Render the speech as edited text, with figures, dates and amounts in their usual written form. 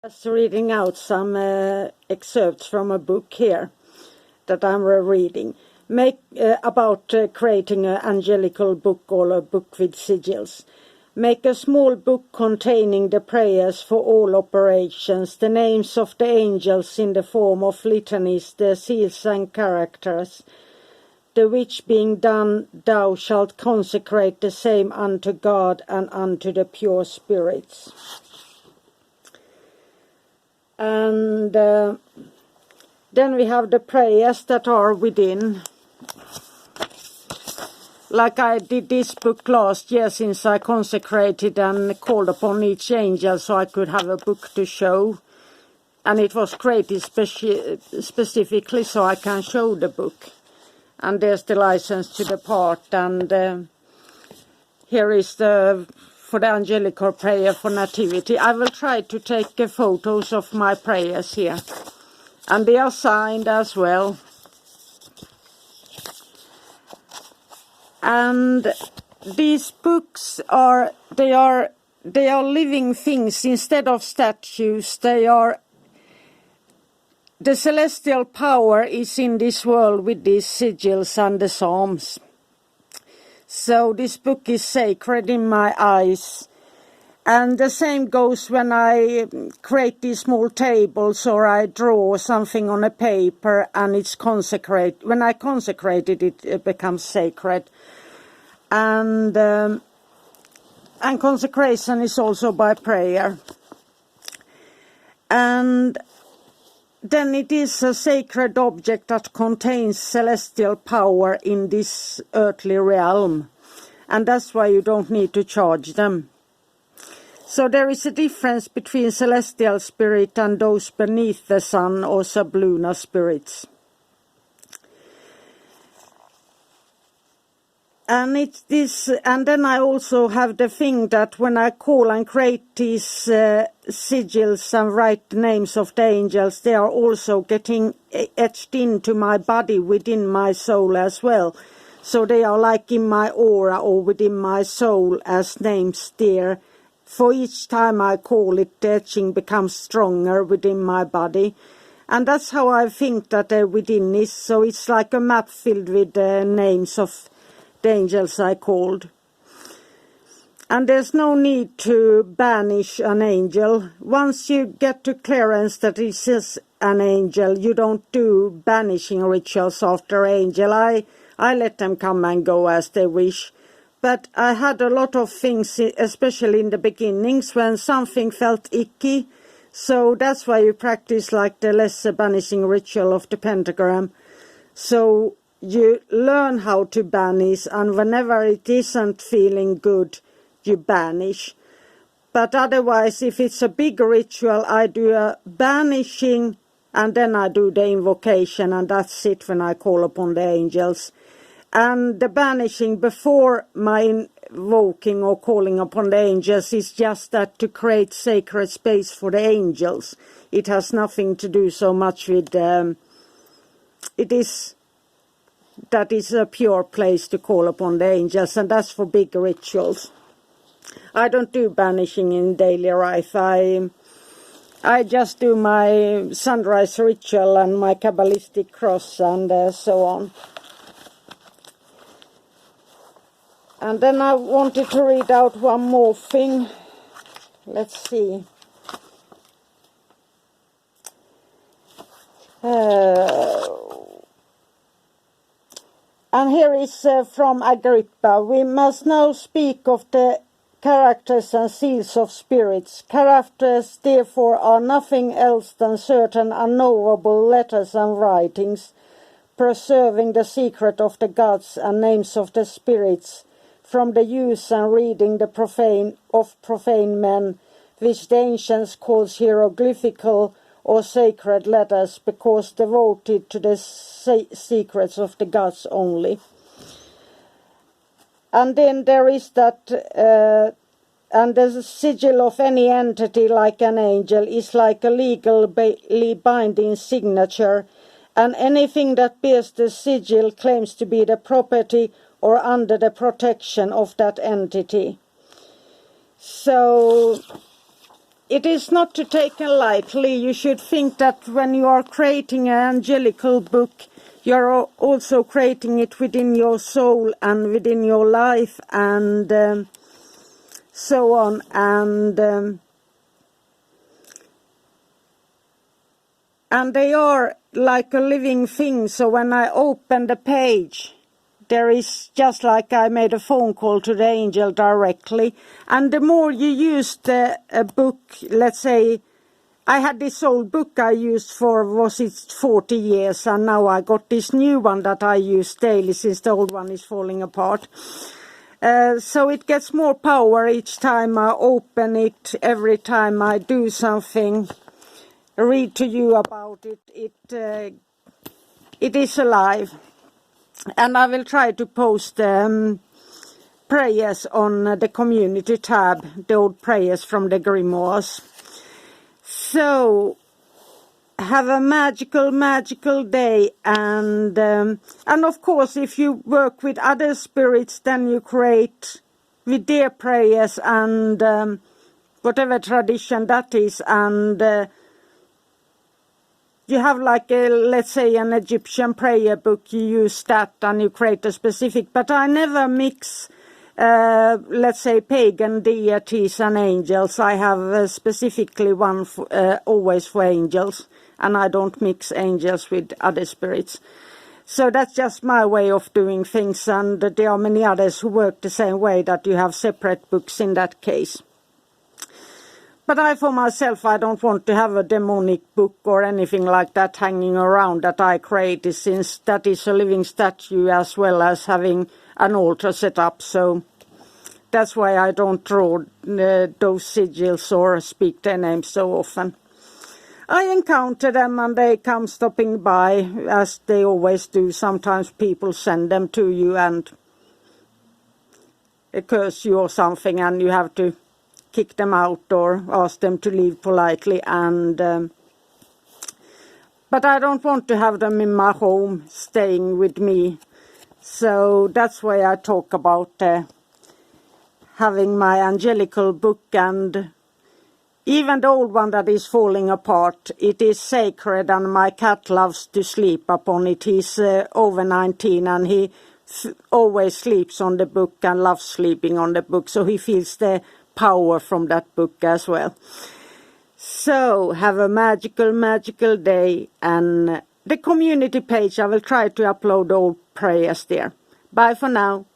Just reading out some excerpts from a book here that I'm reading. About creating an angelical book or a book with sigils. Make a small book containing the prayers for all operations, the names of the angels in the form of litanies, the seals and characters. The which being done, thou shalt consecrate the same unto God and unto the pure spirits. And then we have the prayers that are within. Like I did this book last year, since I consecrated and called upon each angel so I could have a book to show. And it was created specifically so I can show the book. And there's the license to depart. And here is for the Angelical prayer for nativity. I will try to take photos of my prayers here. And they are signed as well. And these books are living things instead of statues. The celestial power is in this world with these sigils and the psalms. So this book is sacred in my eyes. And the same goes when I create these small tables or I draw something on a paper and it's consecrated. When I consecrate it, it becomes sacred. And consecration is also by prayer. And then it is a sacred object that contains celestial power in this earthly realm. And that's why you don't need to charge them. So there is a difference between celestial spirit and those beneath the sun or sublunar spirits. And and then I also have the thing that when I call and create these sigils and write the names of the angels, they are also getting etched into my body within my soul as well. So they are like in my aura or within my soul as names there. For each time I call it, the etching becomes stronger within my body. And that's how I think that within is. So it's like a map filled with the names of the angels I called. And there's no need to banish an angel. Once you get to clearance that it is an angel, you don't do banishing rituals after angel. I let them come and go as they wish. But I had a lot of things, especially in the beginnings, when something felt icky. So that's why you practice like the lesser banishing ritual of the pentagram. So you learn how to banish, and whenever it isn't feeling good, you banish. But otherwise, if it's a big ritual, I do a banishing, and then I do the invocation, and that's it when I call upon the angels. And the banishing before my invoking or calling upon the angels is just that to create sacred space for the angels. It has nothing to do so much with that is a pure place to call upon the angels, and that's for big rituals. I don't do banishing in daily life. I just do my sunrise ritual and my Kabbalistic cross and so on. And then I wanted to read out one more thing. Let's see. And here is from Agrippa. We must now speak of the characters and seals of spirits. Characters, therefore, are nothing else than certain unknowable letters and writings, preserving the secret of the gods and names of the spirits, from the use and reading the profane men, which the ancients called hieroglyphical or sacred letters, because devoted to the secrets of the gods only. And then there is that, and the sigil of any entity like an angel is like a legally binding signature, and anything that bears the sigil claims to be the property or under the protection of that entity. So it is not to take lightly. You should think that when you are creating an angelical book, you're also creating it within your soul and within your life and so on. And they are like a living thing, so when I open the page, there is just like I made a phone call to the angel directly. And the more you use the book, let's say, I had this old book I used for, was it 40 years, and now I got this new one that I use daily since the old one is falling apart. So it gets more power each time I open it, every time I do something. Read to you about it. It is alive, and I will try to post prayers on the community tab, the old prayers from the grimoires. So have a magical day, and of course if you work with other spirits, then you create with their prayers and whatever tradition that is, and you have like let's say an Egyptian prayer book, you use that and you create a specific, but I never mix let's say pagan deities and angels. I have specifically one always for angels, and I don't mix angels with other spirits. So that's just my way of doing things, and there are many others who work the same way, that you have separate books in that case. But I, for myself, I don't want to have a demonic book or anything like that hanging around that I created, since that is a living statue as well as having an altar set up. So that's why I don't draw those sigils or speak their names so often. I encounter them and they come stopping by, as they always do. Sometimes people send them to you and curse you or something, and you have to kick them out or ask them to leave politely, and but I don't want to have them in my home staying with me. So that's why I talk about having my angelical book, and even the old one that is falling apart, it is sacred, and my cat loves to sleep upon it. He's over 19 and he always sleeps on the book and loves sleeping on the book, so he feels the power from that book as well. So have a magical day, and the community page, I will try to upload old prayers there. Bye for now.